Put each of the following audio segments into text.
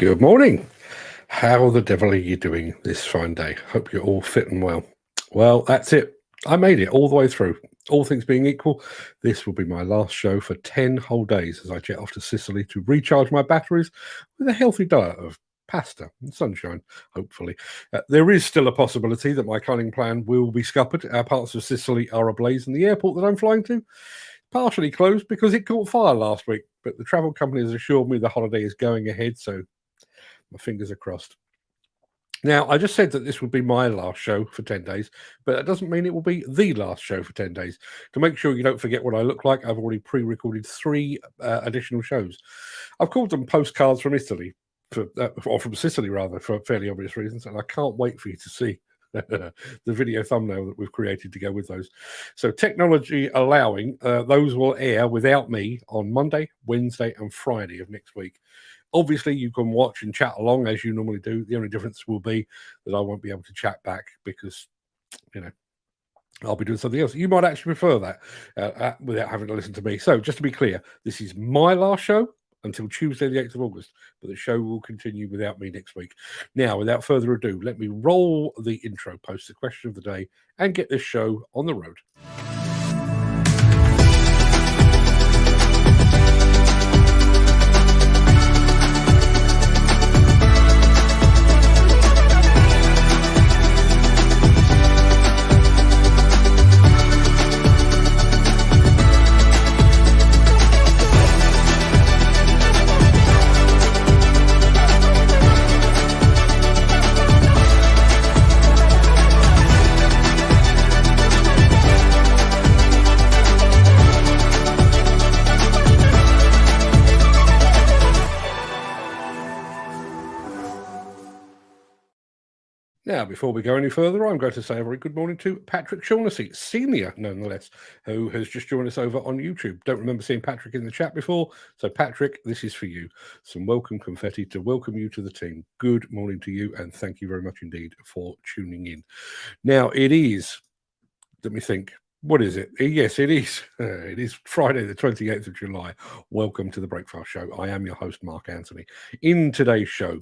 Good morning. How the devil are you doing this fine day? Hope you're all fit and well. Well, that's it. I made it all the way through. All things being equal, this will be my last show for 10 whole days as I jet off to Sicily to recharge my batteries with a healthy diet of pasta and sunshine, hopefully. There is still a possibility that my cunning plan will be scuppered. Our parts of Sicily are ablaze, and the airport that I'm flying to partially closed because it caught fire last week. But the travel company has assured me the holiday is going ahead, so my fingers are crossed. Now, I just said that this would be my last show for 10 days, but that doesn't mean it will be the last show for 10 days. To make sure you don't forget what I look like, I've already pre-recorded 3 additional shows. I've called them postcards from Italy, or from Sicily rather, for fairly obvious reasons, and I can't wait for you to see the video thumbnail that we've created to go with those. So technology allowing, those will air without me on Monday, Wednesday, and Friday of next week. Obviously, you can watch and chat along as you normally do. The only difference will be that I won't be able to chat back because, I'll be doing something else. You might actually prefer that without having to listen to me. So just to be clear, this is my last show until Tuesday, the 8th of August, but the show will continue without me next week. Now, without further ado, let me roll the intro, post the question of the day, and get this show on the road. Now, before we go any further, I'm going to say a very good morning to Patrick Shaughnessy, senior nonetheless, who has just joined us over on YouTube. Don't remember seeing Patrick in the chat before, so Patrick, this is for you. Some welcome confetti to welcome you to the team. Good morning to you, and thank you very much indeed for tuning in. Now, it is, let me think, what is it? Yes, it is. It is Friday, the 28th of July. Welcome to the Breakfast Show. I am your host, Mark Anthony. In today's show,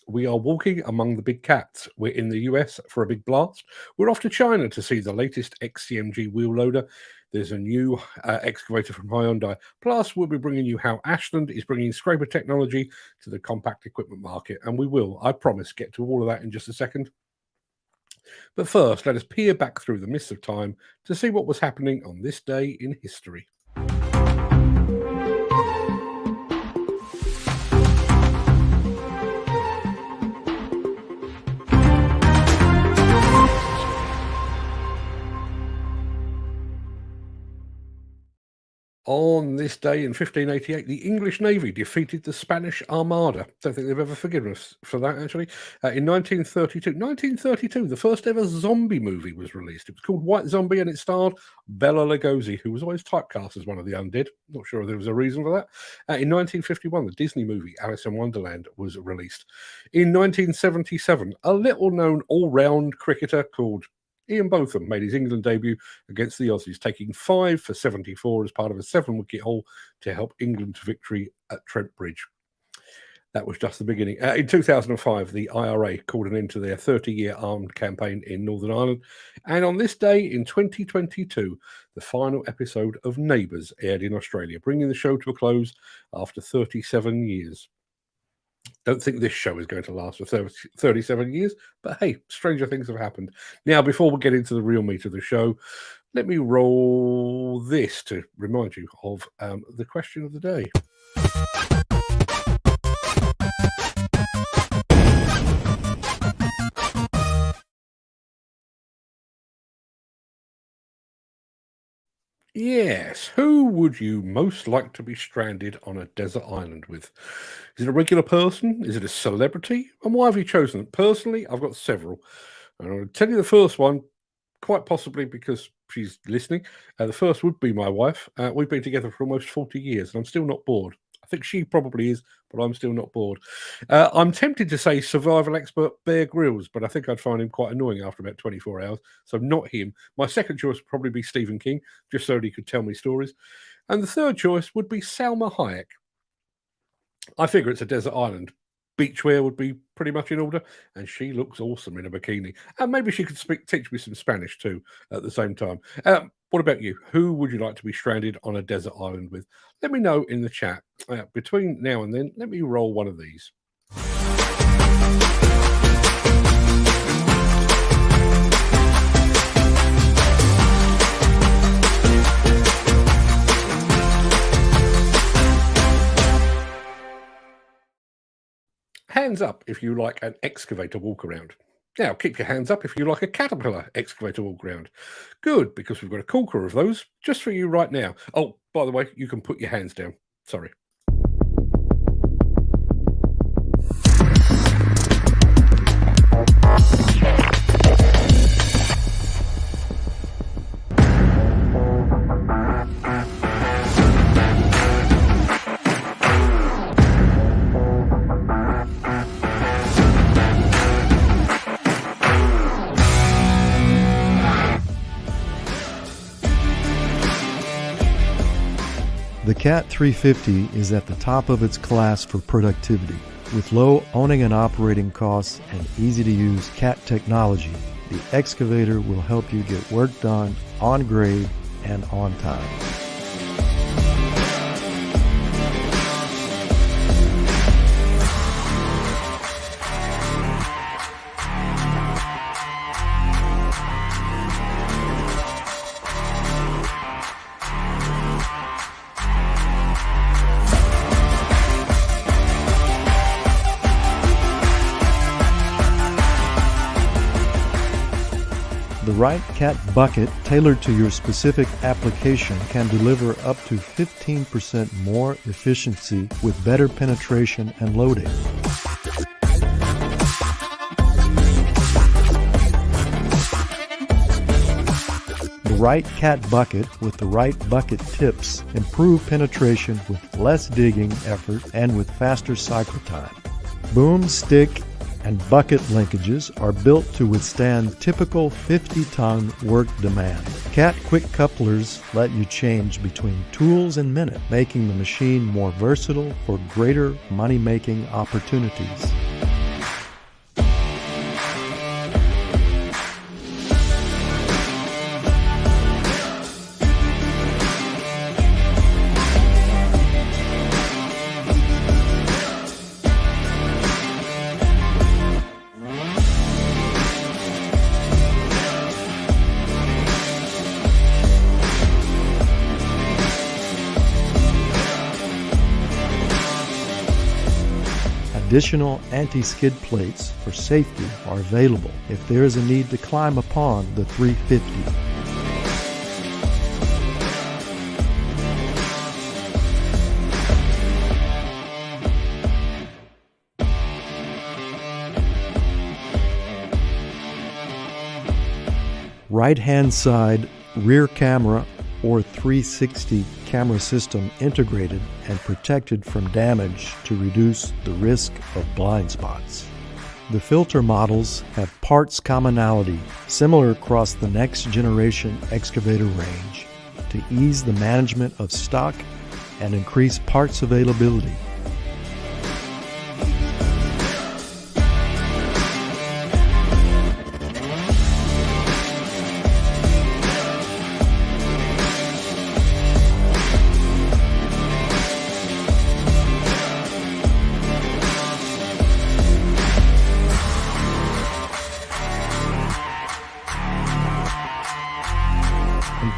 we are walking among the big cats. We're in the US for a big blast. We're off to China to see the latest XCMG wheel loader. There's a new excavator from Hyundai. Plus, we'll be bringing you how Ashland is bringing scraper technology to the compact equipment market. And we will, I promise, get to all of that in just a second. But first, let us peer back through the mists of time to see what was happening on this day in history. On this day in 1588, the English Navy defeated the Spanish Armada. Don't think they've ever forgiven us for that, actually. In 1932, the first ever zombie movie was released. It was called White Zombie, and it starred Bela Lugosi, who was always typecast as one of the undead. Not sure if there was a reason for that. In 1951, the Disney movie Alice in Wonderland was released. In 1977, a little-known all-round cricketer called Ian Botham made his England debut against the Aussies, taking 5 for 74 as part of a 7-wicket haul to help England to victory at Trent Bridge. That was just the beginning. In 2005, the IRA called an end to their 30-year armed campaign in Northern Ireland. And on this day in 2022, the final episode of Neighbours aired in Australia, bringing the show to a close after 37 years. Don't think this show is going to last for 37 years, but hey, stranger things have happened. Now, before we get into the real meat of the show, let me roll this to remind you of the question of the day. Yes, who would you most like to be stranded on a desert island with? Is it a regular person? Is it a celebrity? And why have you chosen it? Personally, I've got several. And I'll tell you the first one, quite possibly because she's listening. The first would be my wife. We've been together for almost 40 years, and I'm still not bored. I think she probably is, but I'm still not bored. I'm tempted to say survival expert Bear Grylls, but I think I'd find him quite annoying after about 24 hours. So not him. My second choice would probably be Stephen King, just so he could tell me stories. And the third choice would be Salma Hayek. I figure it's a desert island. beachwear would be pretty much in order, and she looks awesome in a bikini. And maybe she could teach me some Spanish too at the same time. What about you? Who would you like to be stranded on a desert island with? Let me know in the chat. Between now and then, let me roll one of these. Hands up if you like an excavator walk around. Now, keep your hands up if you like a caterpillar excavator walk around. Good, because we've got a corker of those just for you right now. Oh, by the way, you can put your hands down. Sorry. The CAT 350 is at the top of its class for productivity. With low owning and operating costs and easy-to-use CAT technology, the excavator will help you get work done on grade and on time. The right CAT bucket tailored to your specific application can deliver up to 15% more efficiency with better penetration and loading. The right CAT bucket with the right bucket tips improve penetration with less digging effort and with faster cycle time. Boom, stick, and bucket linkages are built to withstand typical 50-ton work demand. CAT quick couplers let you change between tools in minutes, making the machine more versatile for greater money-making opportunities. Additional anti-skid plates for safety are available if there is a need to climb upon the 350. Right-hand side rear camera or 360 camera system integrated and protected from damage to reduce the risk of blind spots. The filter models have parts commonality similar across the next generation excavator range to ease the management of stock and increase parts availability.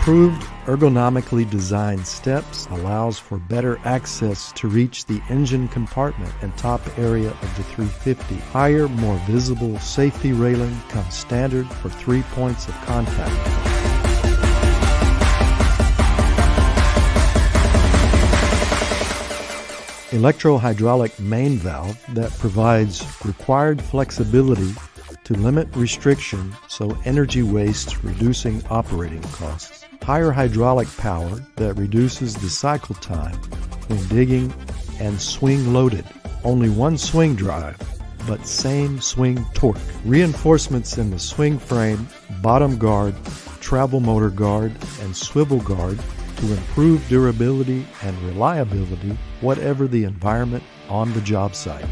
Improved ergonomically designed steps allows for better access to reach the engine compartment and top area of the 350. Higher, more visible safety railing comes standard for 3 points of contact. Electro-hydraulic main valve that provides required flexibility to limit restriction so energy waste reducing operating costs. Higher hydraulic power that reduces the cycle time when digging and swing loaded. Only one swing drive, but same swing torque. Reinforcements in the swing frame, bottom guard, travel motor guard, and swivel guard to improve durability and reliability whatever the environment on the job site.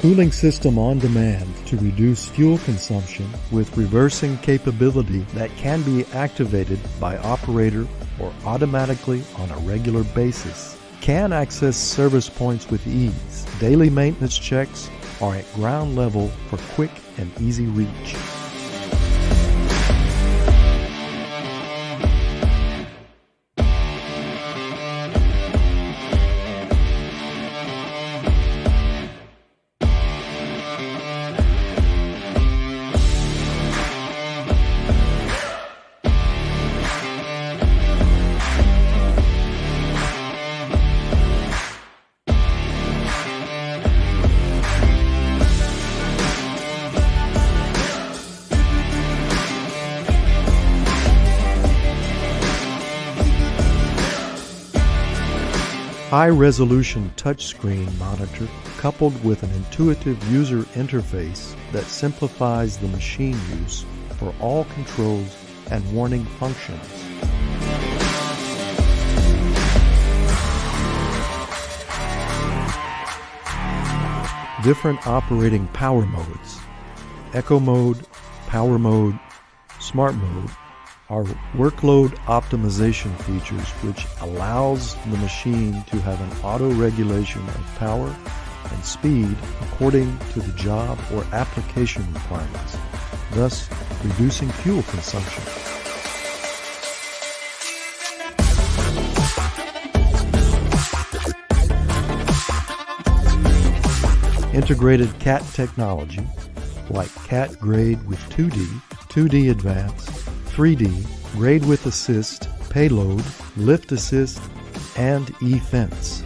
cooling system on demand to reduce fuel consumption with reversing capability that can be activated by operator or automatically on a regular basis. Can access service points with ease. Daily maintenance checks are at ground level for quick and easy reach. High-resolution touchscreen monitor coupled with an intuitive user interface that simplifies the machine use for all controls and warning functions. Different operating power modes, Eco Mode, Power Mode, Smart Mode, are workload optimization features which allows the machine to have an auto-regulation of power and speed according to the job or application requirements, thus reducing fuel consumption. Integrated CAT technology like CAT Grade with 2D, 2D Advanced, 3D, Grade with Assist, Payload, Lift Assist, and E-Fence.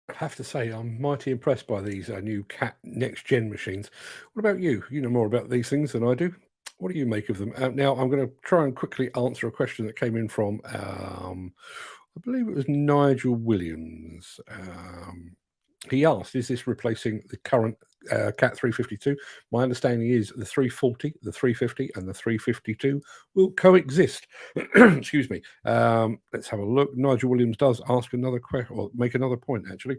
I have to say, I'm mighty impressed by these new CAT next-gen machines. What about you? You know more about these things than I do. What do you make of them? Now, I'm going to try and quickly answer a question that came in from, I believe it was Nigel Williams. He asked, is this replacing the current CAT 352? My understanding is the 340, the 350, and the 352 will coexist. Excuse me. Let's have a look. Nigel Williams does ask another question, or make another point, actually.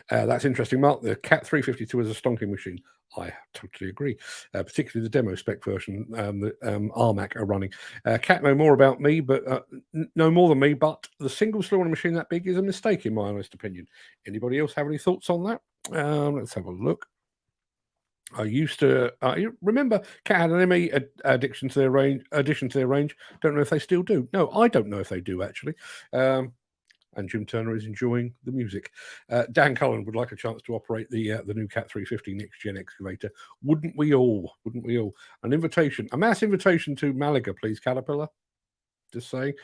That's interesting, Mark. The CAT 352 is a stonking machine. I totally agree, particularly the demo spec version that RMAC are running. CAT know more about me, but no more than me, but the single slew on a machine that big is a mistake, in my honest opinion. Anybody else have any thoughts on that? Let's have a look. I used to remember CAT had an ME addition to their range. Don't know if they still do. No, I don't know if they do, actually. And Jim Turner is enjoying the music. Dan Cullen would like a chance to operate the new CAT 350 next-gen excavator. Wouldn't we all? Wouldn't we all? An invitation, a mass invitation to Malaga, please, Caterpillar. Just saying.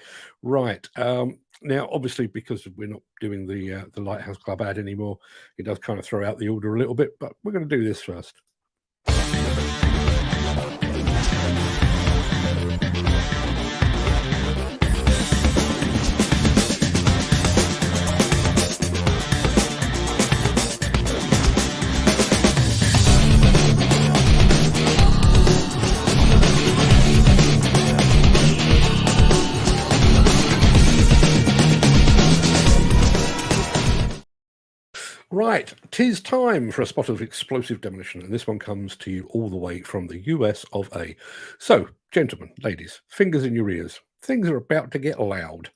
Right. Now, obviously, because we're not doing the Lighthouse Club ad anymore, it does kind of throw out the order a little bit, but we're going to do this first. Right, 'tis time for a spot of explosive demolition, and this one comes to you all the way from the US of A. So, gentlemen, ladies, fingers in your ears. Things are about to get loud.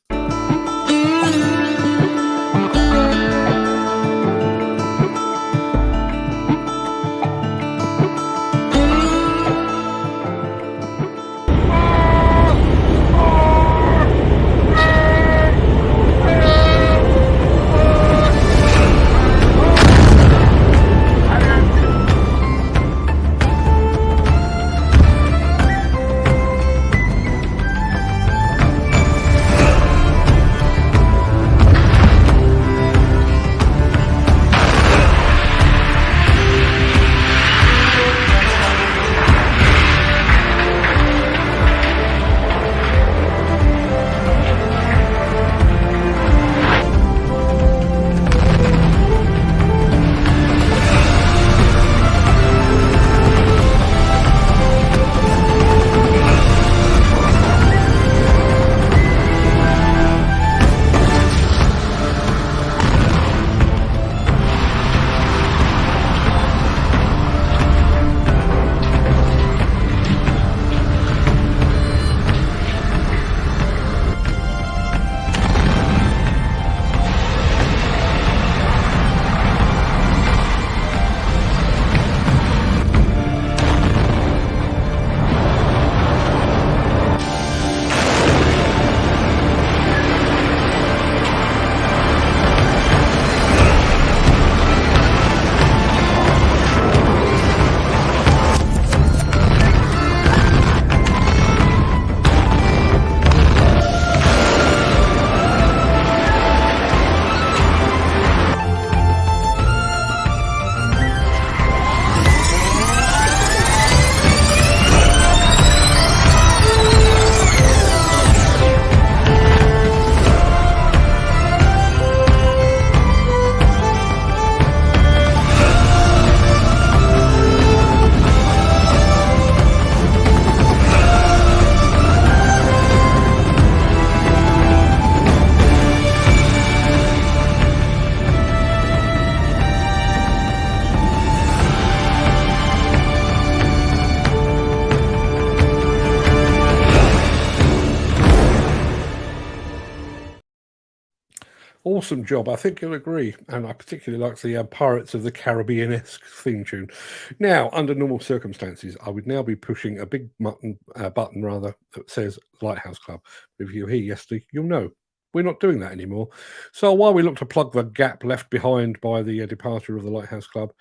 awesome job. I think you'll agree. And I particularly like the Pirates of the Caribbean-esque theme tune. Now, under normal circumstances, I would now be pushing a big button that says Lighthouse Club. If you were here yesterday, you'll know. We're not doing that anymore. So while we look to plug the gap left behind by the departure of the Lighthouse Club,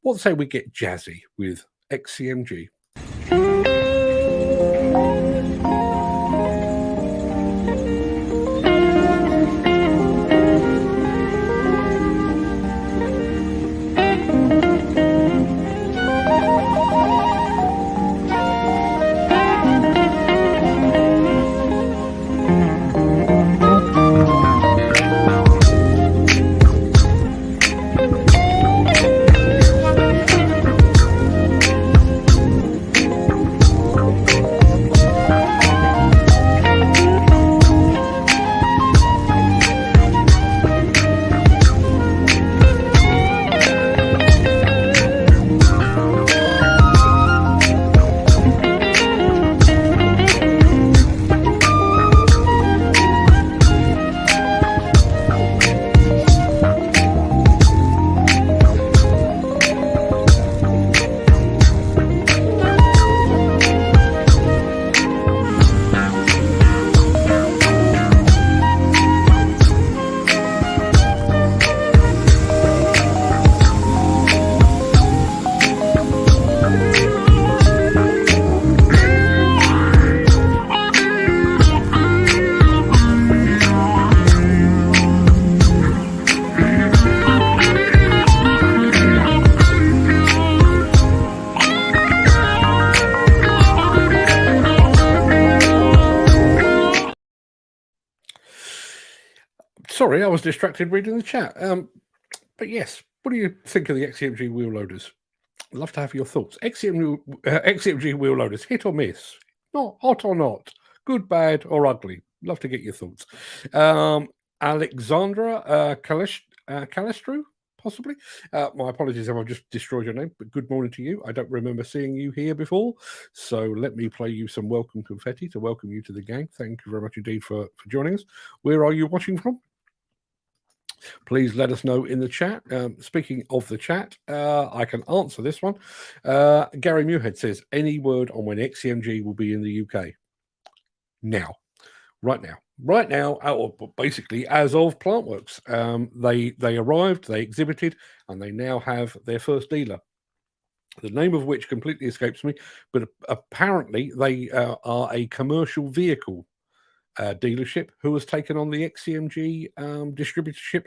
what say we get jazzy with XCMG? Sorry, I was distracted reading the chat. But yes, what do you think of the XCMG wheel loaders? I'd love to have your thoughts. XCMG wheel loaders, hit or miss? Not hot or not? Good, bad, or ugly? Love to get your thoughts. Alexandra Calistru, possibly. My apologies if I've just destroyed your name, but good morning to you. I don't remember seeing you here before, so let me play you some welcome confetti to welcome you to the gang. Thank you very much indeed for joining us. Where are you watching from? Please let us know in the chat. Speaking of the chat, I can answer this one. Gary Muirhead says, any word on when XCMG will be in the UK? Now. Right now, or basically as of Plantworks. They arrived, they exhibited, and they now have their first dealer, the name of which completely escapes me, but apparently they are a commercial vehicle dealership who has taken on the XCMG distributorship,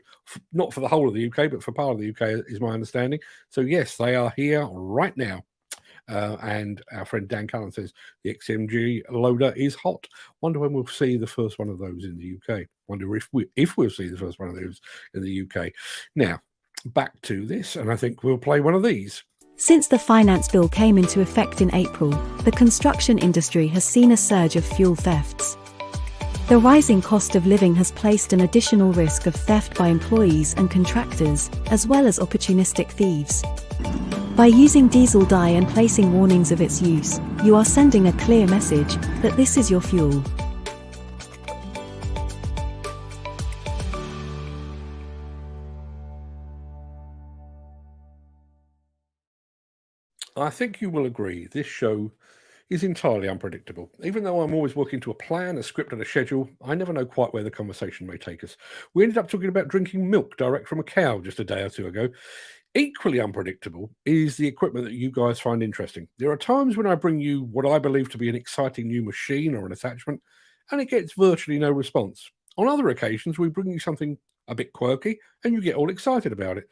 not for the whole of the UK, but for part of the UK, is my understanding. So yes, they are here right now. And our friend Dan Cullen says the XCMG loader is hot. Wonder when we'll see the first one of those in the UK. Wonder if we'll see the first one of those in the UK. Now, back to this, and I think we'll play one of these. Since the finance bill came into effect in April, the construction industry has seen a surge of fuel thefts. The rising cost of living has placed an additional risk of theft by employees and contractors, as well as opportunistic thieves. By using diesel dye and placing warnings of its use, you are sending a clear message that this is your fuel. I think you will agree this show is entirely unpredictable. Even though I'm always working to a plan, a script, and a schedule, I never know quite where the conversation may take us. We ended up talking about drinking milk direct from a cow just a day or two ago. Equally unpredictable is the equipment that you guys find interesting. There are times when I bring you what I believe to be an exciting new machine or an attachment, and it gets virtually no response. On other occasions, we bring you something a bit quirky, and you get all excited about it.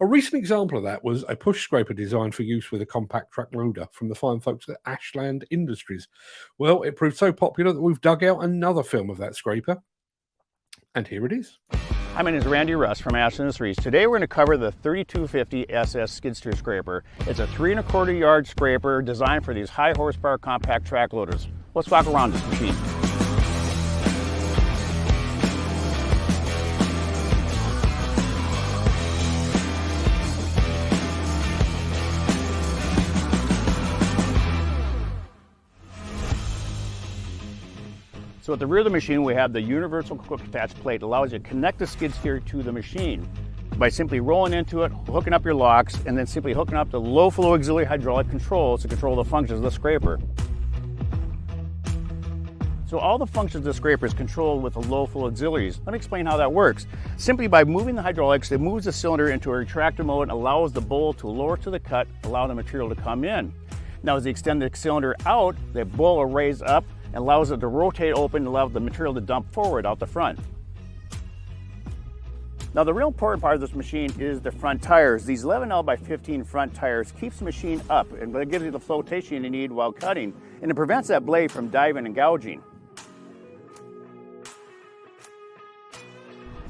A recent example of that was a push scraper designed for use with a compact track loader from the fine folks at Ashland Industries. Well, it proved so popular that we've dug out another film of that scraper, and here it is. Hi, my name is Randy Russ from Ashland Industries. Today we're going to cover the 3250 SS skid steer scraper. It's a 3 1/4 yard scraper designed for these high horsepower compact track loaders. Let's walk around this machine. So at the rear of the machine, we have the universal quick attach plate that allows you to connect the skid steer to the machine by simply rolling into it, hooking up your locks, and then simply hooking up the low flow auxiliary hydraulic controls to control the functions of the scraper. So all the functions of the scraper is controlled with the low flow auxiliaries. Let me explain how that works. Simply by moving the hydraulics, it moves the cylinder into a retractor mode and allows the bowl to lower to the cut, allow the material to come in. Now as you extend the cylinder out, the bowl will raise up and allows it to rotate open and allow the material to dump forward out the front. Now the real important part of this machine is the front tires. These 11L by 15 front tires keeps the machine up and it gives you the flotation you need while cutting, and it prevents that blade from diving and gouging.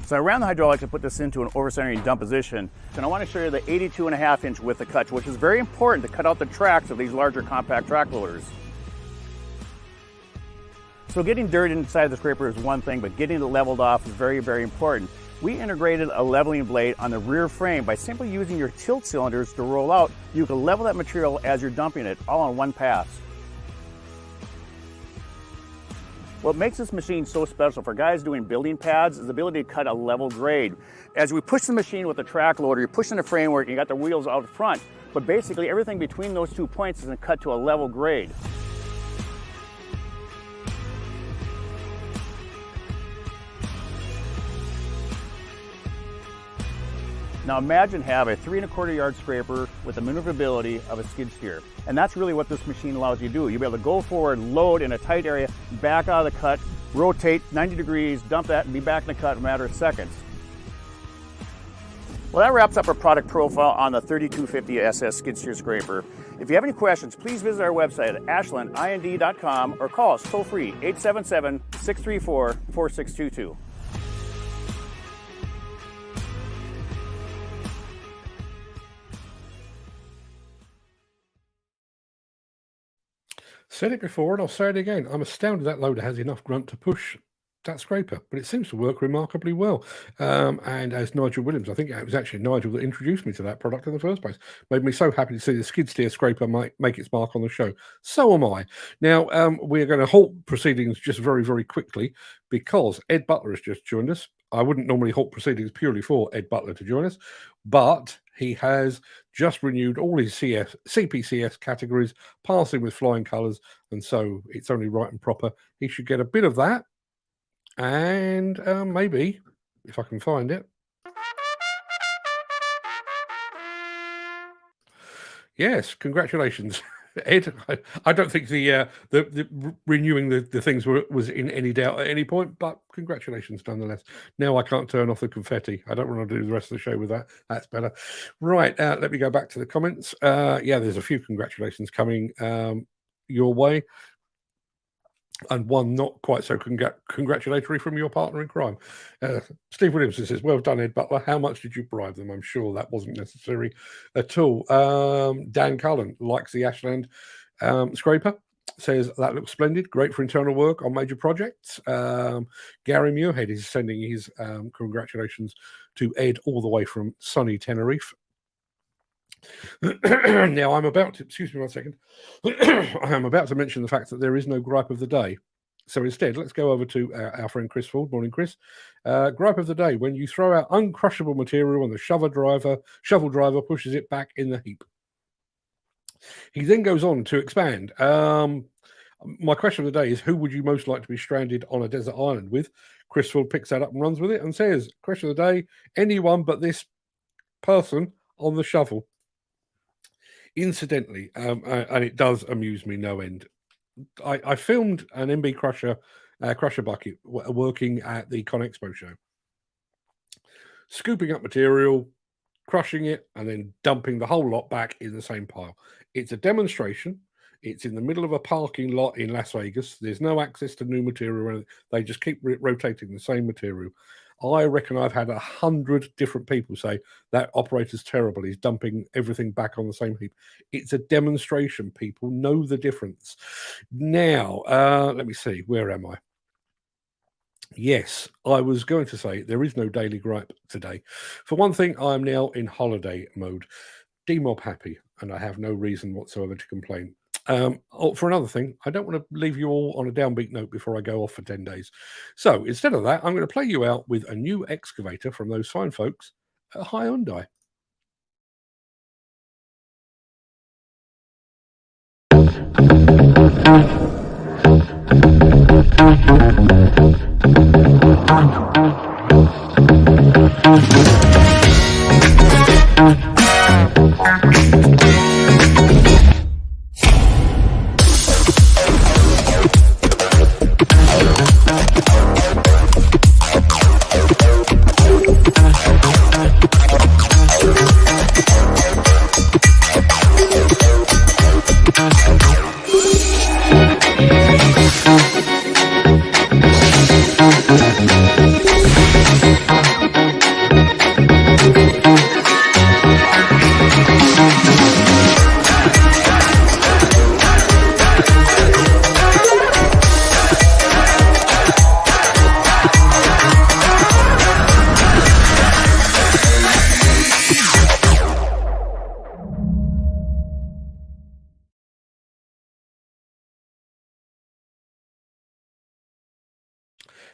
So I ran the hydraulics to put this into an over-centering dump position, and I want to show you the 82.5-inch width of cut, which is very important to cut out the tracks of these larger compact track loaders. So getting dirt inside the scraper is one thing, but getting it leveled off is very, very important. We integrated a leveling blade on the rear frame. By simply using your tilt cylinders to roll out, you can level that material as you're dumping it, all on one pass. What makes this machine so special for guys doing building pads is the ability to cut a level grade. As we push the machine with the track loader, you're pushing the framework, you got the wheels out front, but basically everything between those 2 points is cut to a level grade. Now imagine have a 3 1/4 yard scraper with the maneuverability of a skid steer. And that's really what this machine allows you to do. You'll be able to go forward, load in a tight area, back out of the cut, rotate 90 degrees, dump that, and be back in the cut in a matter of seconds. Well, that wraps up our product profile on the 3250 SS skid steer scraper. If you have any questions, please visit our website at ashlandind.com or call us toll free 877-634-4622. Said it before and I'll say it again. I'm astounded that loader has enough grunt to push that scraper, but it seems to work remarkably well. And as Nigel Williams, I think it was actually Nigel that introduced me to that product in the first place, made me so happy to see the skid steer scraper might make its mark on the show. So am I. Now, we're going to halt proceedings just very, very quickly because Ed Butler has just joined us. I wouldn't normally halt proceedings purely for Ed Butler to join us, but he has just renewed all his CPCS categories, passing with flying colours, and so it's only right and proper. He should get a bit of that, and maybe, if I can find it. Yes, congratulations. Ed, I don't think the renewing the things was in any doubt at any point, but congratulations nonetheless. Now I can't turn off the confetti. I don't want to do the rest of the show with that. That's better. Right, let me go back to the comments. Yeah, there's a few congratulations coming your way, and one not quite so congratulatory from your partner in crime. Steve Williamson says, well done, Ed Butler. How much did you bribe them? I'm sure that wasn't necessary at all. Dan Cullen likes the Ashland scraper. Says, that looks splendid. Great for internal work on major projects. Gary Muirhead is sending his congratulations to Ed all the way from sunny Tenerife. Now, I'm about to, excuse me one second, I'm about to mention the fact that there is no gripe of the day. So instead, let's go over to our friend Chris Ford. Morning, Chris. Gripe of the day, when you throw out uncrushable material and the shovel driver pushes it back in the heap. He then goes on to expand. My question of the day is, who would you most like to be stranded on a desert island with? Chris Ford picks that up and runs with it and says, question of the day, anyone but this person on the shovel. Incidentally, and it does amuse me no end, I filmed an MB crusher bucket working at the Con Expo show, scooping up material, crushing it, and then dumping the whole lot back in the same pile. It's a demonstration. It's in the middle of a parking lot in Las Vegas. There's no access to new material. They just keep rotating the same material. I reckon I've had 100 different people say that operator's terrible. He's dumping everything back on the same heap. It's a demonstration. People know the difference. Now, let me see. Where am I? Yes, I was going to say there is no daily gripe today. For one thing, I am now in holiday mode. Demob happy, and I have no reason whatsoever to complain. For another thing, I don't want to leave you all on a downbeat note before I go off for 10 days. So instead of that, I'm going to play you out with a new excavator from those fine folks at Hyundai.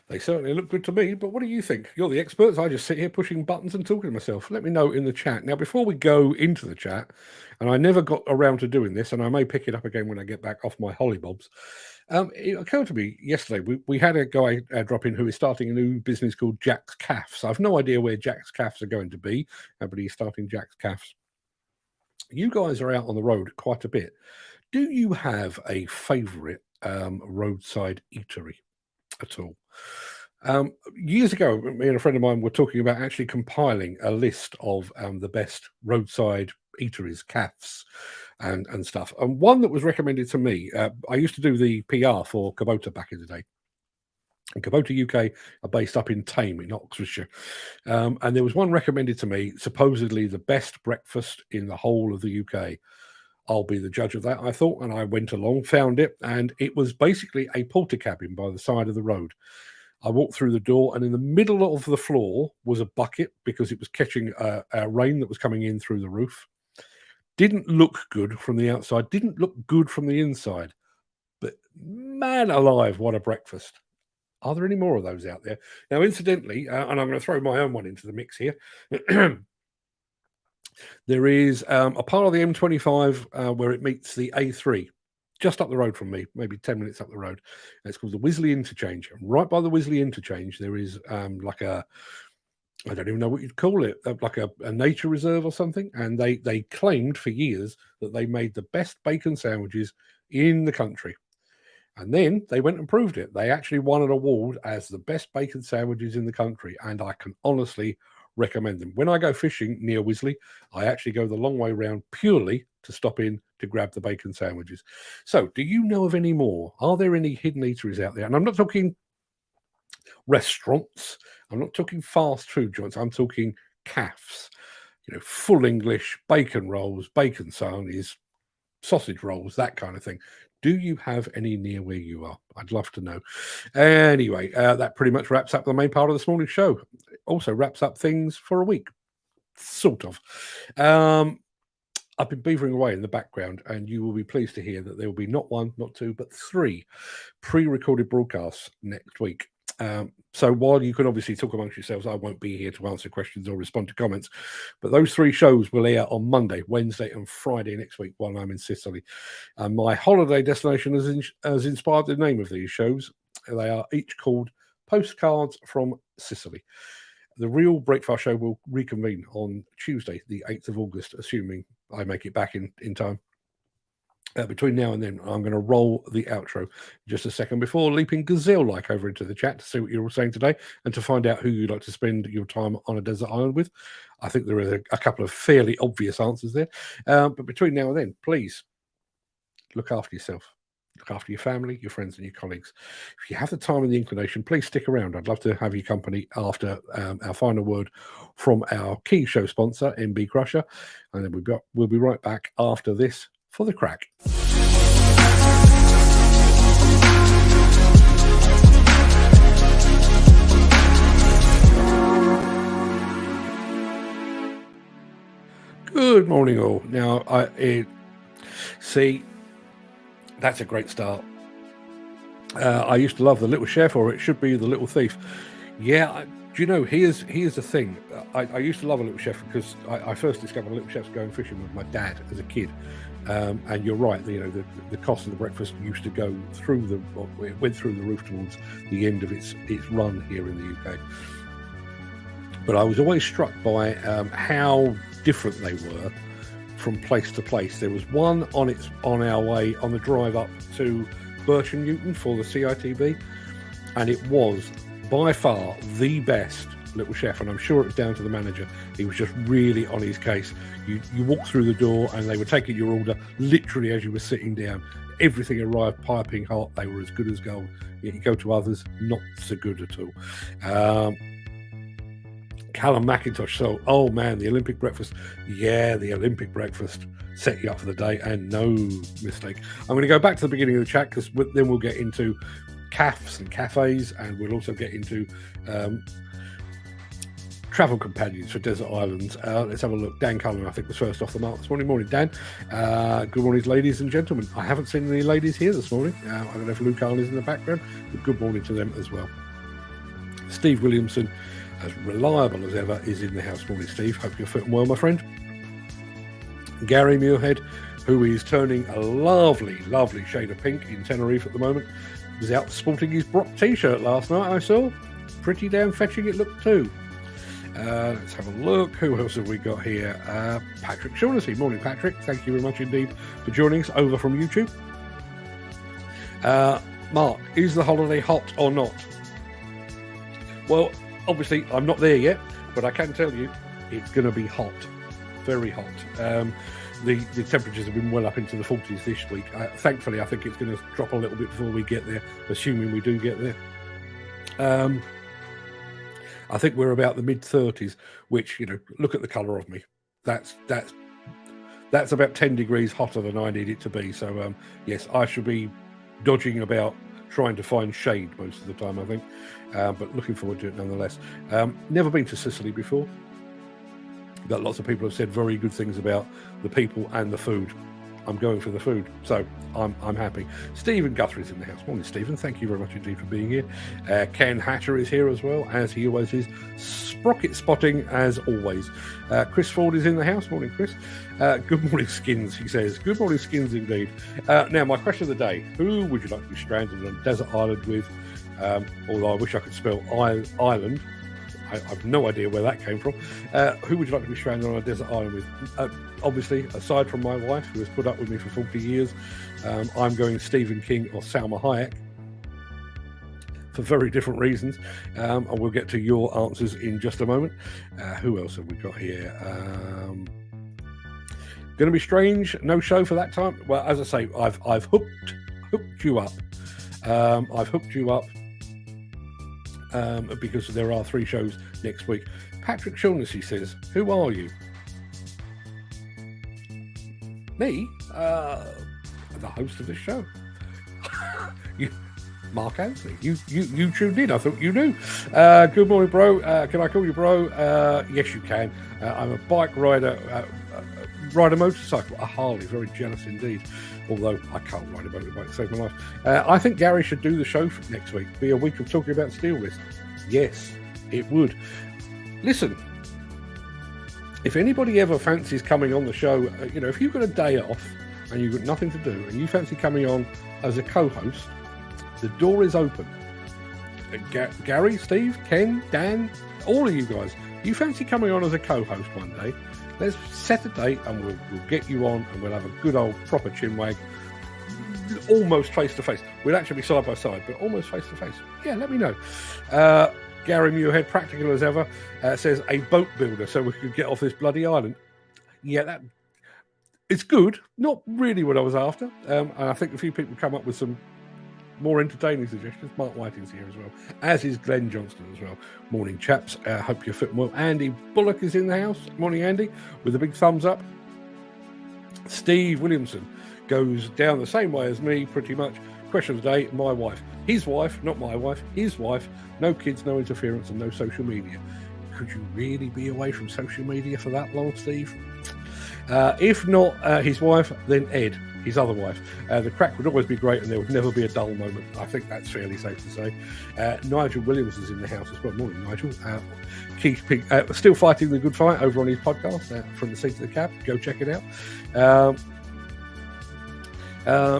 They certainly look good to me, but what do you think? You're the experts. I just sit here pushing buttons and talking to myself. Let me know in the chat. Now, before we go into the chat, and I never got around to doing this, and I may pick it up again when I get back off my hollybobs. It occurred to me yesterday, we had a guy drop in who is starting a new business called Jack's Caffs. I've no idea where Jack's Caffs are going to be, but he's starting Jack's Caffs. You guys are out on the road quite a bit. Do you have a favourite roadside eatery at all? Years ago, me and a friend of mine were talking about actually compiling a list of the best roadside eateries, caffs, and stuff. And one that was recommended to me, I used to do the PR for Kubota back in the day. And Kubota UK are based up in Tame in Oxfordshire. And there was one recommended to me, supposedly the best breakfast in the whole of the UK. I'll be the judge of that, I thought, and I went along, found it, and it was basically a porter cabin by the side of the road. I walked through the door, and in the middle of the floor was a bucket because it was catching rain that was coming in through the roof. Didn't look good from the outside, didn't look good from the inside, but man alive, what a breakfast. Are there any more of those out there? Now, incidentally, and I'm going to throw my own one into the mix here, there is a part of the M25 where it meets the A3, just up the road from me, maybe 10 minutes up the road. It's called the Wisley Interchange. Right by the Wisley Interchange, there is like a, I don't even know what you'd call it, like a nature reserve or something. And they claimed for years that they made the best bacon sandwiches in the country. And then they went and proved it. They actually won an award as the best bacon sandwiches in the country. And I can honestly recommend them. When I go fishing near Wisley, I actually go the long way round purely to stop in to grab the bacon sandwiches. So do you know of any more? Are there any hidden eateries out there? And I'm not talking restaurants. I'm not talking fast food joints. I'm talking caffs, full English, bacon rolls, bacon sarnies, sausage rolls, that kind of thing. Do you have any near where you are? I'd love to know. Anyway, that pretty much wraps up the main part of this morning's show. Also wraps up things for a week, sort of. I've been beavering away in the background, and you will be pleased to hear that there will be not one, not two, but 3 pre-recorded broadcasts next week. So while you can obviously talk amongst yourselves, I won't be here to answer questions or respond to comments. But those 3 shows will air on Monday, Wednesday, and Friday next week while I'm in Sicily. And my holiday destination has inspired the name of these shows. They are each called Postcards from Sicily. The real Breakfast Show will reconvene on Tuesday, the 8th of August, assuming I make it back in time. Between now and then, I'm going to roll the outro just a second before leaping gazelle-like over into the chat to see what you're all saying today and to find out who you'd like to spend your time on a desert island with. I think there are a couple of fairly obvious answers there. But between now and then, please look after yourself. Look after your family, your friends, and your colleagues. If you have the time and the inclination, please stick around. I'd love to have your company after our final word from our key show sponsor, MB Crusher. And then we'll be right back after this for the Craic. Good morning, all. Now, see, That's a great start. I used to love The Little Chef, or it should be The Little Thief. Yeah, do you know, here's the thing. I used to love A Little Chef because I first discovered Little Chefs going fishing with my dad as a kid. And you're right, the cost of the breakfast used to go through it went through the roof towards the end of its run here in the UK. But I was always struck by how different they were from place to place. There was one on our way on the drive up to Birch and Newton for the CITB, and it was by far the best Little Chef, and I'm sure it was down to the manager. He was just really on his case. You walk through the door and they were taking your order literally as you were sitting down. Everything arrived piping hot. They were as good as gold. Yet you go to others, not so good at all. Callum McIntosh. So, oh man, the Olympic breakfast. Yeah, the Olympic breakfast set you up for the day, and no mistake. I'm going to go back to the beginning of the chat because then we'll get into cafes and cafes, and we'll also get into travel companions for desert islands. Let's have a look. Dan Cullen, I think, was first off the mark this morning. Morning, Dan. Good morning, ladies and gentlemen. I haven't seen any ladies here this morning. I don't know if Luke Arlen is in the background, but good morning to them as well. Steve Williamson, as reliable as ever, is in the house. Morning, Steve. Hope you're fitting well, my friend. Gary Muirhead, who is turning a lovely, lovely shade of pink in Tenerife at the moment, was out sporting his Brock t-shirt last night, I saw. Pretty damn fetching it looked too. Let's have a look. Who else have we got here? Patrick Shaughnessy. Morning, Patrick. Thank you very much indeed for joining us over from YouTube. Mark, is the holiday hot or not? Well, obviously, I'm not there yet, but I can tell you it's going to be hot. Very hot. The temperatures have been well up into the 40s this week. Thankfully, I think it's going to drop a little bit before we get there, assuming we do get there. I think we're about the mid-30s, which, look at the colour of me. That's about 10 degrees hotter than I need it to be. So, yes, I should be dodging about trying to find shade most of the time, I think. But looking forward to it nonetheless. Never been to Sicily before. But lots of people have said very good things about the people and the food. I'm going for the food, so I'm happy. Stephen Guthrie's in the house. Morning, Stephen. Thank you very much indeed for being here. Ken Hatter is here as well, as he always is. Sprocket spotting, as always. Chris Ford is in the house. Morning, Chris. Good morning, Skins, he says. Good morning, Skins, indeed. Now, my question of the day. Who would you like to be stranded on a desert island with? Although I wish I could spell island. I've no idea where that came from. Who would you like to be stranded on a desert island with? Obviously, aside from my wife, who has put up with me for 40 years, I'm going Stephen King or Salma Hayek for very different reasons. And we'll get to your answers in just a moment. Who else have we got here? Going to be strange. No show for that time. Well, as I say, I've hooked you up. I've hooked you up. Because there are 3 shows next week. Patrick Shaughnessy says, who are you? Me? The host of this show. Mark Anthony. You tuned in. I thought you knew. Good morning, bro. Can I call you bro? Yes, you can. I'm a bike rider. Ride a motorcycle, a Harley. Very jealous indeed. Although I can't ride a motorbike to save my life. I think Gary should do the show for next week. Be a week of talking about steel wrist. Yes, it would. Listen, if anybody ever fancies coming on the show, if you've got a day off and you've got nothing to do and you fancy coming on as a co-host, the door is open. Gary, Steve, Ken, Dan, all of you guys, you fancy coming on as a co-host one day? Let's set a date and we'll get you on and we'll have a good old proper chinwag, almost face to face. We'll actually be side by side, but almost face to face. Yeah, let me know. Gary Muirhead, practical as ever, says a boat builder so we could get off this bloody island. Yeah, it's good. Not really what I was after. And I think a few people come up with some more entertaining suggestions. Mark Whiting's here as well, as is Glenn Johnston as well. Morning, chaps. Hope you're fitting well. Andy Bullock is in the house. Morning, Andy, with a big thumbs up. Steve Williamson goes down the same way as me, pretty much. Question of the day, my wife. His wife, not my wife. His wife. No kids, no interference, and no social media. Could you really be away from social media for that long, Steve? If not his wife, then Ed. his other wife. The Craic would always be great and there would never be a dull moment. I think that's fairly safe to say. Nigel Williams is in the house as well. Morning, Nigel. Keith still fighting the good fight over on his podcast, From the Seat to the Cab. Go check it out.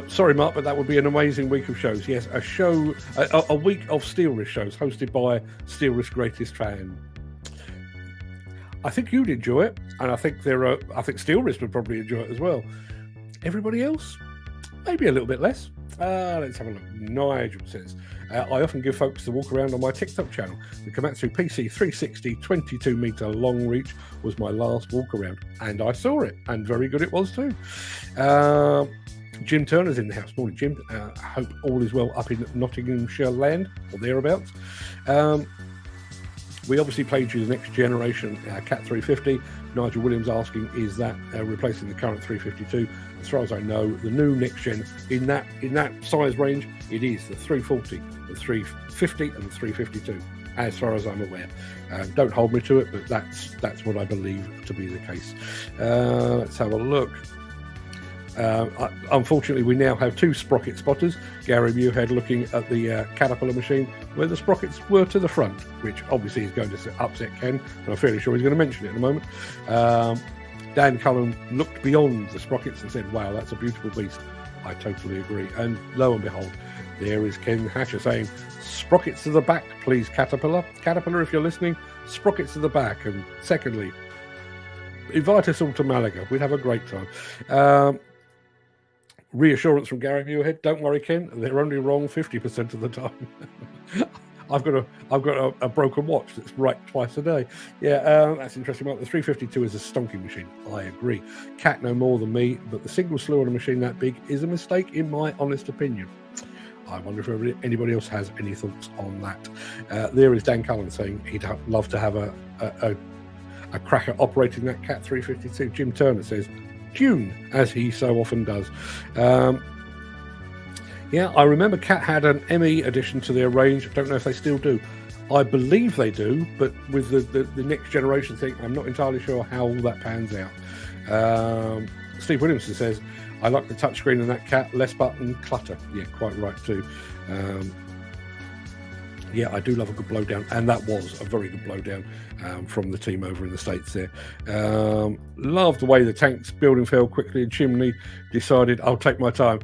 Sorry, Mark, but that would be an amazing week of shows. Yes, a week of Steel Wrist shows hosted by Steel Wrist greatest fan. I think you'd enjoy it, and I think Steel Wrist would probably enjoy it as well. Everybody else, maybe a little bit less. Let's have a look. Nigel says, I often give folks the walk around on my TikTok channel. The Komatsu PC 360 22 meter long reach was my last walk around, and I saw it, and very good it was too. Jim Turner's in the house. Morning, Jim. Hope all is well up in Nottinghamshire land or thereabouts. We obviously played you the next generation Cat 350. Nigel Williams asking, is that replacing the current 352? As far as I know, the new next gen in that size range, it is the 340, the 350, and the 352. As far as I'm aware, don't hold me to it, but that's what I believe to be the case. Let's have a look. Unfortunately, we now have two sprocket spotters. Gary Muirhead looking at the Caterpillar machine where the sprockets were to the front, which obviously is going to upset Ken, and I'm fairly sure he's going to mention it in a moment. Dan Cullen looked beyond the sprockets and said, wow, that's a beautiful beast. I totally agree. And lo and behold, there is Ken Hatcher saying, sprockets to the back, please, Caterpillar. Caterpillar, if you're listening, sprockets to the back. And secondly, invite us all to Malaga. We'd have a great time. Reassurance from Gary Muirhead. Don't worry, Ken. They're only wrong 50% of the time. I've got a broken watch that's right twice a day. Yeah, that's interesting. The 352 is a stonking machine. I agree. Cat no more than me, but the single slew on a machine that big is a mistake, in my honest opinion. I wonder if anybody else has any thoughts on that. There is Dan Cullen saying he'd love to have a crack at operating that Cat 352. Jim Turner says, tune, as he so often does. Yeah, I remember Cat had an ME addition to their range. I don't know if they still do. I believe they do, but with the next generation thing, I'm not entirely sure how all that pans out. Steve Williamson says, I like the touchscreen in that Cat, less button clutter. Yeah, quite right too. Yeah, I do love a good blowdown, and that was a very good blowdown from the team over in the States there. Love the way the tank's building fell quickly, and Chimney decided, I'll take my time.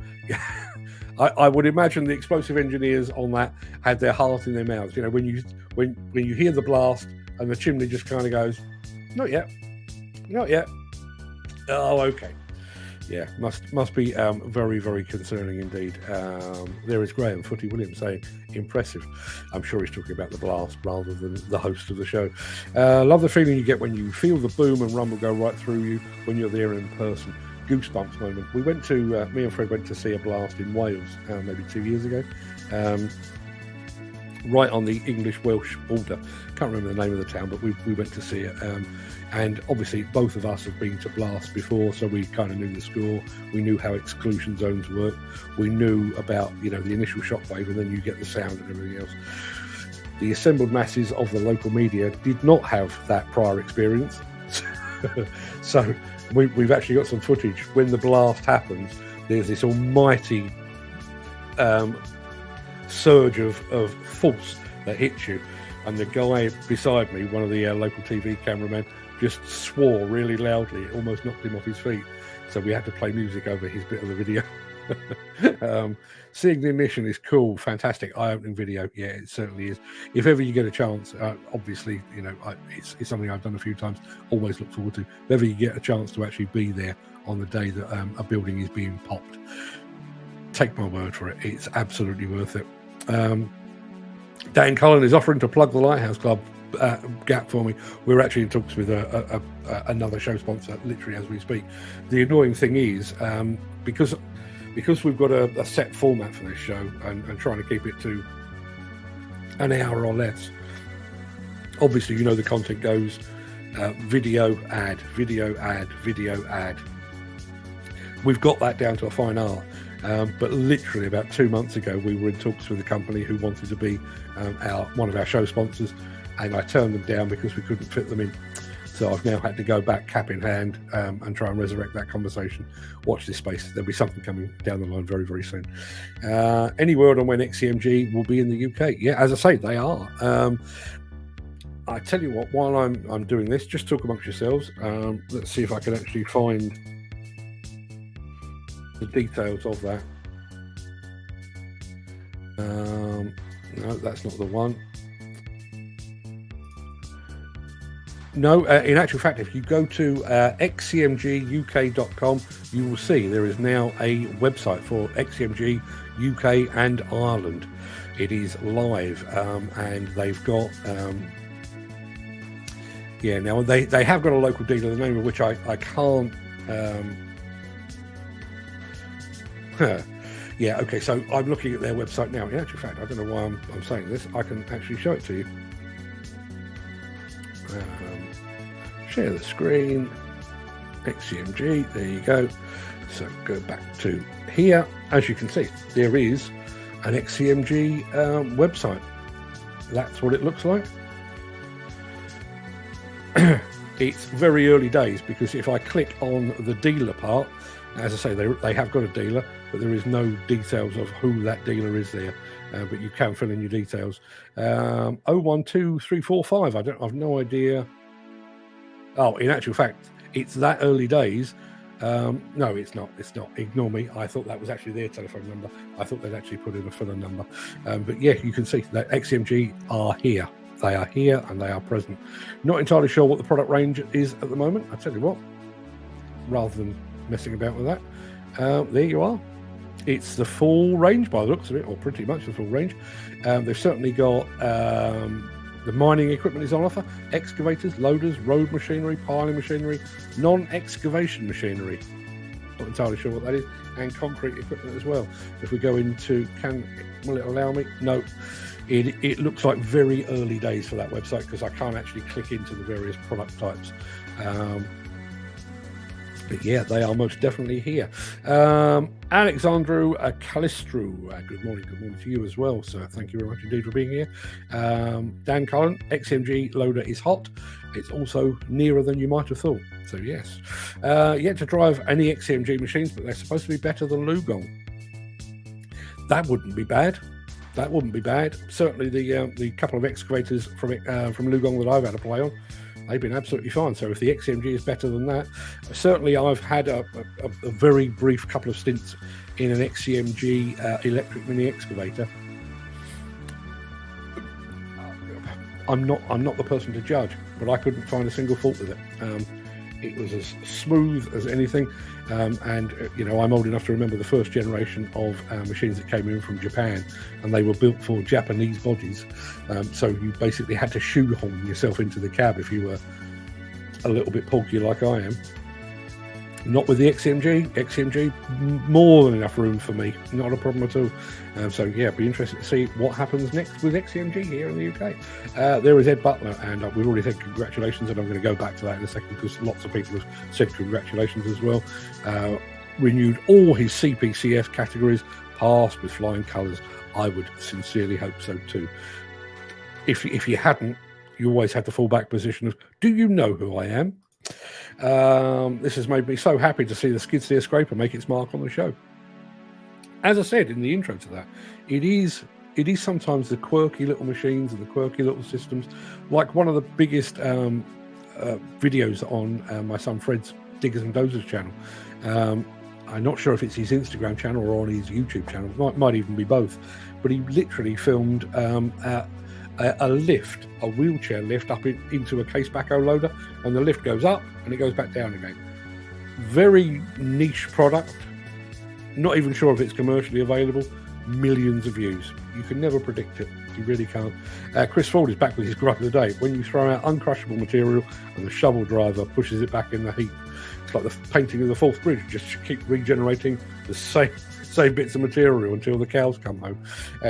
I would imagine the explosive engineers on that had their heart in their mouths. You know, when you hear the blast and the chimney just kind of goes, not yet. Oh, okay. Yeah, must be very, very concerning indeed. There is Graham Footy Williams saying, impressive. I'm sure he's talking about the blast rather than the host of the show. Love the feeling you get when you feel the boom and rumble go right through you when you're there in person. Goosebumps moment. We went to, me and Fred went to see a blast in Wales maybe 2 years ago. Right on the English-Welsh border. Can't remember the name of the town, but we went to see it. And obviously, both of us have been to blasts before, so we kind of knew the score. We knew how exclusion zones work. We knew about, the initial shockwave, and then you get the sound and everything else. The assembled masses of the local media did not have that prior experience. So we've actually got some footage. When the blast happens, there's this almighty surge of force that hits you, and the guy beside me, one of the local TV cameramen, just swore really loudly. It almost knocked him off his feet, so we had to play music over his bit of the video. Seeing the ignition is cool, fantastic eye-opening video. Yeah, it certainly is. If ever you get a chance, obviously, it's something I've done a few times, always look forward to. If ever you get a chance to actually be there on the day that a building is being popped, take my word for it, it's absolutely worth it. Dan Cullen is offering to plug the Lighthouse Club gap for me. We're actually in talks with another show sponsor literally as we speak. The annoying thing is, because we've got a set format for this show and trying to keep it to an hour or less, obviously the content goes video ad. We've got that down to a fine art. But literally about 2 months ago, we were in talks with a company who wanted to be one of our show sponsors, and I turned them down because we couldn't fit them in. So I've now had to go back cap in hand and try and resurrect that conversation. Watch this space. There'll be something coming down the line very, very soon. Any word on when XCMG will be in the UK? Yeah, as I say, they are. I tell you what, while I'm doing this, just talk amongst yourselves. Let's see if I can actually find the details of that. No, that's not the one. No, in actual fact, if you go to xcmguk.com, you will see there is now a website for XCMG UK and Ireland. It is live, and they've got now they have got a local dealer, the name of which I can't yeah, okay, so I'm looking at their website now. In actual fact, I don't know why I'm saying this. I can actually show it to you. Share the screen. XCMG, there you go. So go back to here. As you can see, there is an XCMG website. That's what it looks like. It's very early days, because if I click on the dealer part, as I say, they have got a dealer, but there is no details of who that dealer is there. But you can fill in your details. 012345. I've no idea. Oh, in actual fact, it's that early days. No, it's not. Ignore me. I thought that was actually their telephone number. I thought they'd actually put in a filler number. But yeah, you can see that XCMG are here. They are here and they are present. Not entirely sure what the product range is at the moment. I tell you what, rather than messing about with that, there you are. It's the full range by the looks of it, or pretty much the full range. They've certainly got the mining equipment is on offer: excavators, loaders, road machinery, piling machinery, non-excavation machinery. Not entirely sure what that is, and concrete equipment as well. If we go into, will it allow me? No. It looks like very early days for that website, because I can't actually click into the various product types. But yeah, they are most definitely here. Alexandru Calistru, good morning to you as well. So thank you very much indeed for being here. Dan Cullen, XCMG loader is hot. It's also nearer than you might have thought. So yes, yet to drive any XCMG machines, but they're supposed to be better than Lugong. That wouldn't be bad. Certainly the couple of excavators from Lugong that I've had to play on, they've been absolutely fine. So if the XCMG is better than that, certainly I've had a very brief couple of stints in an XCMG electric mini excavator. I'm not the person to judge, but I couldn't find a single fault with it. It was as smooth as anything, and I'm old enough to remember the first generation of machines that came in from Japan, and they were built for Japanese bodies, so you basically had to shoehorn yourself into the cab if you were a little bit porky like I am. Not with the XCMG, more than enough room for me, not a problem at all. So yeah, be interested to see what happens next with XCMG here in the UK. There is Ed Butler, and we've already said congratulations, and I'm going to go back to that in a second, because lots of people have said congratulations as well. Renewed all his CPCS categories, passed with flying colours. I would sincerely hope so too. If you hadn't, you always had the fallback position of, do you know who I am? This has made me so happy to see the skid steer scraper make its mark on the show. As I said in the intro to that, it is sometimes the quirky little machines and the quirky little systems, like one of the biggest videos on my son Fred's Diggers and Dozers channel. I'm not sure if it's his Instagram channel or on his YouTube channel. Might even be both. But he literally filmed a lift, a wheelchair lift up into a case backhoe loader, and the lift goes up and it goes back down again. Very niche product. Not even sure if it's commercially available. Millions of views. You can never predict it. You really can't. Chris Ford is back with his gripe of the day. When you throw out uncrushable material and the shovel driver pushes it back in the heap, it's like the painting of the Fourth Bridge. Just keep regenerating the same bits of material until the cows come home.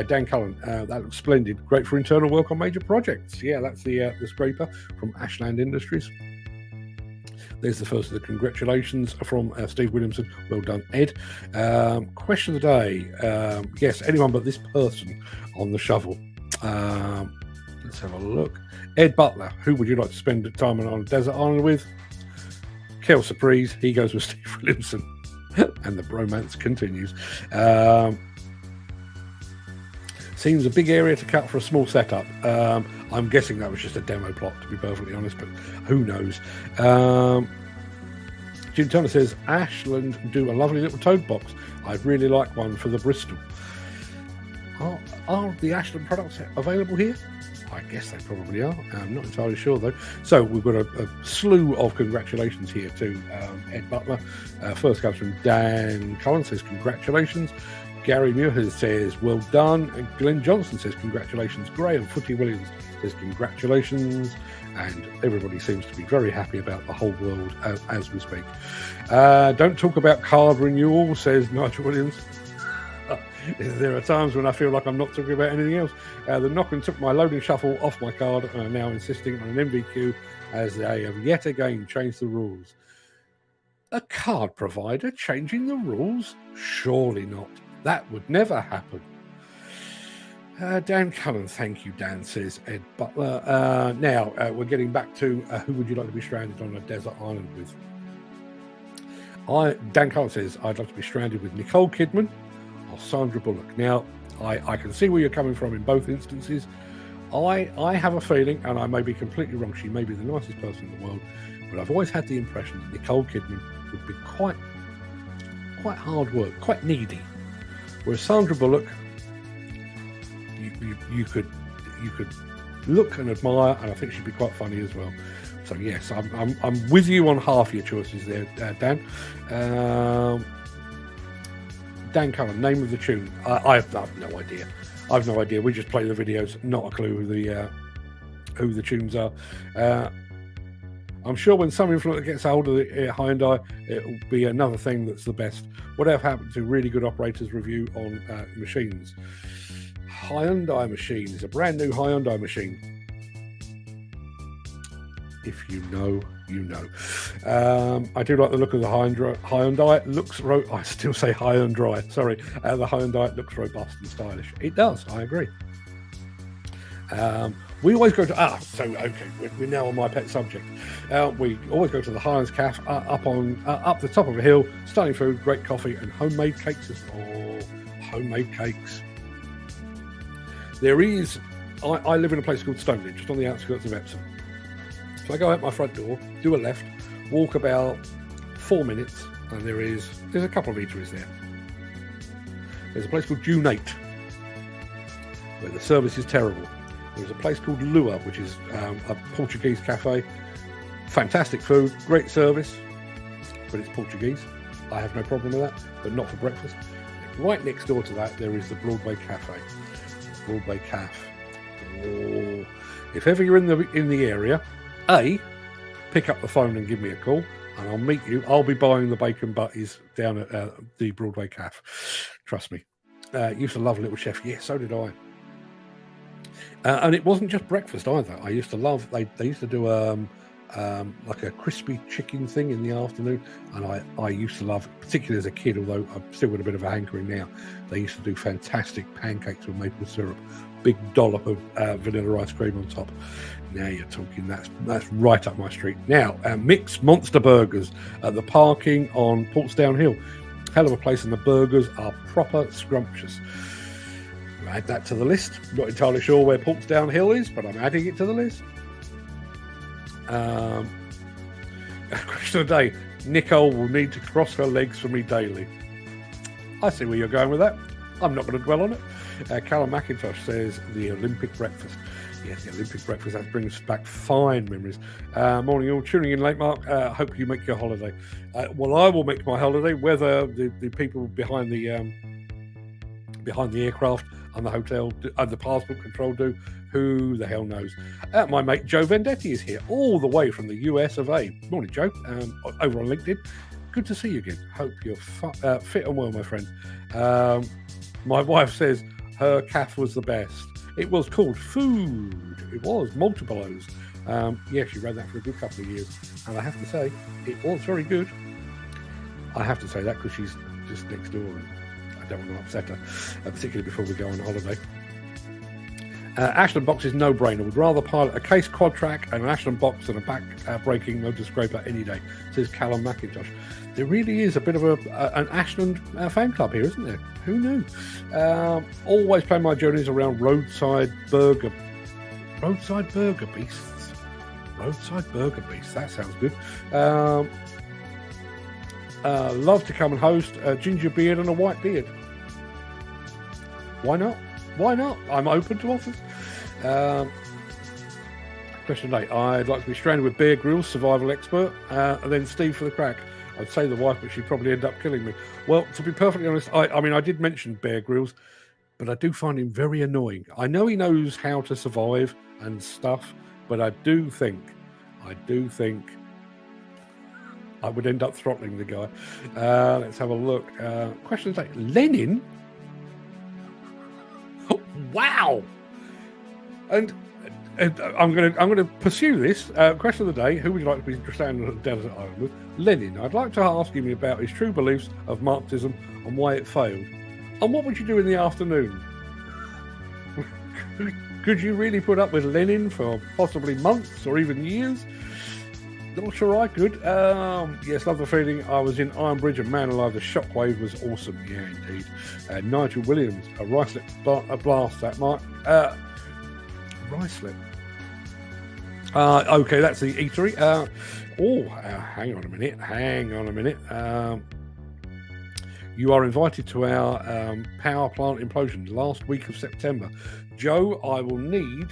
Dan Cullen, that looks splendid. Great for internal work on major projects. Yeah, that's the scraper from Ashland Industries. There's the first of the congratulations from Steve Williamson. Well done, Ed. Question of the day. Yes, anyone but this person on the shovel. Let's have a look. Ed Butler, who would you like to spend time on a desert island with? Kel Surprise, he goes with Steve Williamson. And the bromance continues. Seems a big area to cut for a small setup. I'm guessing that was just a demo plot, to be perfectly honest, but who knows? Jim Turner says, Ashland do a lovely little toad box. I'd really like one for the Bristol. Are the Ashland products available here? I guess they probably are. I'm not entirely sure, though. So we've got a slew of congratulations here to Ed Butler. First comes from Dan Cullen, says congratulations. Gary Muir says well done. And Glenn Johnson says congratulations. Graham Footy Williams says congratulations. And everybody seems to be very happy about the whole world as we speak. Don't talk about card renewal, says Nigel Williams. There are times when I feel like I'm not talking about anything else. The Knock took my loading shuffle off my card and are now insisting on an MVQ as they have yet again changed the rules. A card provider changing the rules? Surely not. That would never happen. Dan Cullen, thank you, Dan, says Ed Butler. Now, we're getting back to who would you like to be stranded on a desert island with? Dan Cullen says, I'd like to be stranded with Nicole Kidman or Sandra Bullock. Now, I can see where you're coming from in both instances. I have a feeling, and I may be completely wrong, she may be the nicest person in the world, but I've always had the impression that Nicole Kidman would be quite hard work, quite needy. Whereas Sandra Bullock, you could look and admire, and I think she'd be quite funny as well. So yes, I'm with you on half your choices there, Dan. Dan Cullen, name of the tune. I have no idea. I've no idea. We just play the videos, not a clue who the tunes are. I'm sure when some influencer gets a hold of the Hyundai, it will be another thing that's the best. Whatever happened to really good operators review on machines? Hyundai machine is a brand new Hyundai machine. If you know, you know. I do like the look of the Hyundai. It looks, I still say Hyundai, sorry. The Hyundai looks robust and stylish. It does, I agree. We always go to, we're now on my pet subject. We always go to the Highlands Cafe up the top of a hill, stunning food, great coffee, and homemade cakes. Homemade cakes. There is, I live in a place called Stoneleigh, just on the outskirts of Epsom. So I go out my front door, do a left, walk about 4 minutes, and there's a couple of eateries there. There's a place called June 8, where the service is terrible. There's a place called Lua, which is a Portuguese cafe. Fantastic food, great service, but it's Portuguese. I have no problem with that, but not for breakfast. Right next door to that, there is the Broadway Cafe. Broadway Cafe. Oh. If ever you're in the area, pick up the phone and give me a call, and I'll meet you. I'll be buying the bacon butties down at the Broadway Cafe. Trust me. Used to love Little Chef. Yeah, so did I. And it wasn't just breakfast either. I used to love, they used to do like a crispy chicken thing in the afternoon, and I used to love, particularly as a kid, although I've still got a bit of a hankering now, they used to do fantastic pancakes with maple syrup, big dollop of vanilla ice cream on top. Now you're talking, that's right up my street. Now, Mick's Monster Burgers at the parking on Portsdown Hill. Hell of a place, and the burgers are proper scrumptious. Add that to the list. Not entirely sure where Portsdown Hill is, but I'm adding it to the list. Question of the day: Nicole will need to cross her legs for me daily. I see where you're going with that. I'm not going to dwell on it. Callum McIntosh says the Olympic breakfast. Yes, the Olympic breakfast. That brings back fine memories. Morning, all tuning in late, Mark. Hope you make your holiday. Well, I will make my holiday. Whether the people behind the aircraft and the hotel and the passport control do, who the hell knows. My mate Joe Vendetti is here, all the way from the US of A. Morning, Joe. Over on LinkedIn. Good to see you again. Hope you're fit and well, my friend. My wife says her calf was the best. It was called Food. It was multiple O's. Yeah, she ran that for a good couple of years, and I have to say it was very good. I have to say that because she's just next door, and I don't want to upset her, particularly before we go on holiday. Ashland box is no-brainer. Would rather pilot a case quad track and an Ashland box than a back-breaking motor scraper any day, says Callum McIntosh. There really is a bit of an Ashland fan club here, isn't there? Who knew? Always plan my journeys around roadside burger beasts. Roadside burger beasts. That sounds good. Love to come and host a ginger beard and a white beard. Why not? Why not? I'm open to offers. Question 8. I'd like to be stranded with Bear Grylls, survival expert, and then Steve for the crack. I'd say the wife, but she'd probably end up killing me. Well, to be perfectly honest, I mean, I did mention Bear Grylls, but I do find him very annoying. I know he knows how to survive and stuff, but I do think I would end up throttling the guy. Let's have a look. Question 8. Lenin? Oh, wow! And I'm going to pursue this. Question of the day: who would you like to be stranded on a desert island with? Lenin. I'd like to ask him about his true beliefs of Marxism and why it failed. And what would you do in the afternoon? Could you really put up with Lenin for possibly months or even years? Not sure I could. Yes, love the feeling. I was in Iron Bridge and man alive, the shockwave was awesome. Yeah, indeed. Nigel Williams, a Ricelip blast, that Mark. Ricelip. Okay, that's the eatery. Hang on a minute. You are invited to our power plant implosion last week of September. Joe, I will need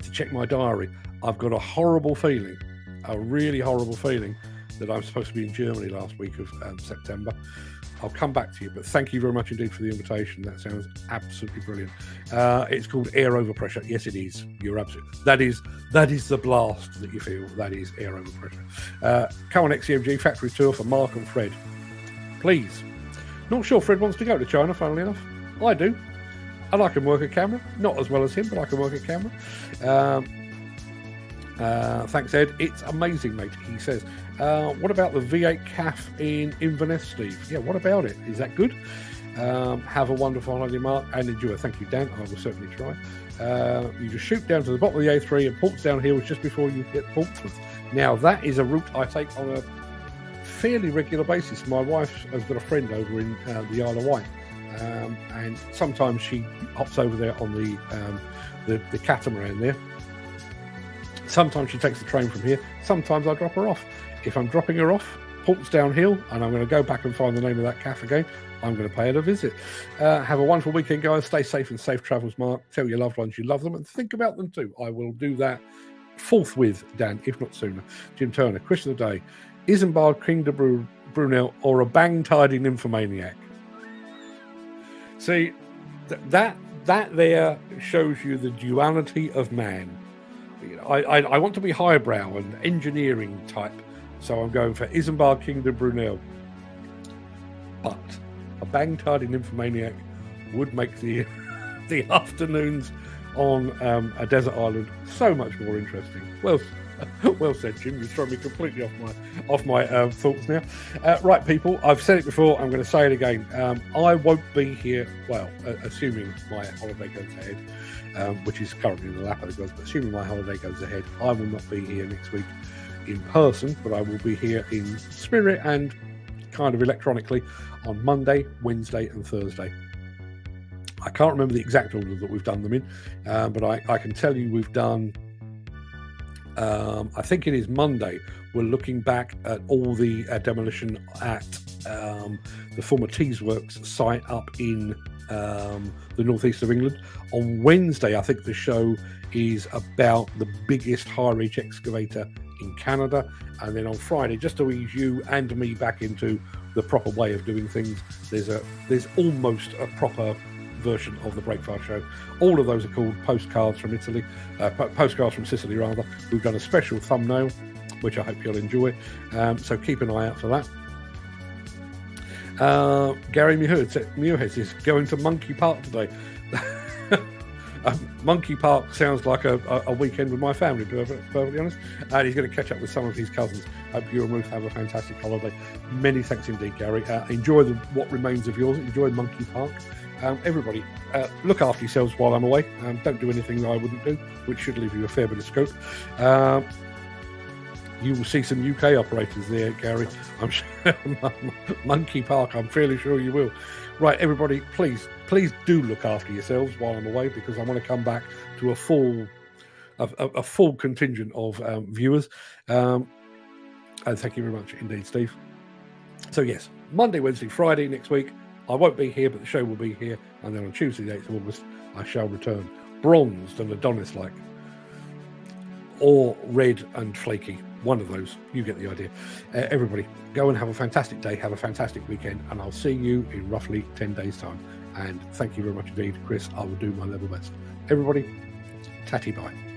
to check my diary. I've got a really horrible feeling that I'm supposed to be in Germany last week of September. I'll come back to you, but thank you very much indeed for the invitation. That sounds absolutely brilliant. It's called air overpressure. Yes, it is. You're absolutely. That is the blast that you feel. That is air overpressure. Come on, XCMG factory tour for Mark and Fred, please. Not sure Fred wants to go to China. Funnily enough, I do, and I can work a camera. Not as well as him, but I can work a camera. Thanks, Ed. It's amazing, mate. He says. What about the V8 CAF in Inverness, Steve? Yeah, what about it? Is that good? Have a wonderful holiday, Mark, and enjoy. Thank you, Dan. I will certainly try. You just shoot down to the bottom of the A3 and Portsdown Hills just before you hit Portsmouth. Now, that is a route I take on a fairly regular basis. My wife has got a friend over in the Isle of Wight, and sometimes she hops over there on the catamaran there. Sometimes she takes the train from here. Sometimes I drop her off. If I'm dropping her off, Portsdown Hill, and I'm going to go back and find the name of that cafe again, I'm going to pay it a visit. Have a wonderful weekend, guys. Stay safe and safe travels, Mark. Tell your loved ones you love them and think about them too. I will do that forthwith, Dan, if not sooner. Jim Turner, question of the day. Isambard King de Brunel or a bang-tidy nymphomaniac? See, that there shows you the duality of man. I want to be highbrow and engineering type, so I'm going for Isambard King de Brunel. But a bang-tidy nymphomaniac would make the afternoons on a desert island so much more interesting. Well said, Jim. You've thrown me completely off my thoughts now. Right, people, I've said it before. I'm going to say it again. I won't be here. Well, assuming my holiday goes ahead, which is currently in the lap of the gods. But assuming my holiday goes ahead, I will not be here next week in person, but I will be here in spirit and kind of electronically on Monday, Wednesday, and Thursday. I can't remember the exact order that we've done them in, but I can tell you we've done. I think it is Monday. We're looking back at all the demolition at the former Teesworks site up in the northeast of England. On Wednesday, I think the show is about the biggest high-reach excavator in Canada. And then on Friday, just to ease you and me back into the proper way of doing things, there's almost a proper version of the Breakfast Show. All of those are called Postcards from Italy, Postcards from Sicily rather. We've done a special thumbnail, which I hope you'll enjoy. So keep an eye out for that. Gary Muirhead is going to Monkey Park today. Monkey Park sounds like a weekend with my family, to be perfectly honest. And he's going to catch up with some of his cousins. Hope you and Ruth have a fantastic holiday. Many thanks indeed, Gary. Enjoy what remains of yours. Enjoy Monkey Park. Everybody, look after yourselves while I'm away. Don't do anything that I wouldn't do, which should leave you a fair bit of scope. You will see some UK operators there, Gary. I'm sure. Monkey Park, I'm fairly sure you will. Right, everybody, please do look after yourselves while I'm away, because I want to come back to a full contingent of viewers. And thank you very much indeed, Steve. So yes, Monday, Wednesday, Friday next week, I won't be here, but the show will be here. And then on Tuesday, the 8th of August, I shall return, bronzed and Adonis-like, or red and flaky. One of those. You get the idea. Everybody, go and have a fantastic day. Have a fantastic weekend. And I'll see you in roughly 10 days' time. And thank you very much indeed, Chris. I will do my level best. Everybody, tatty bye.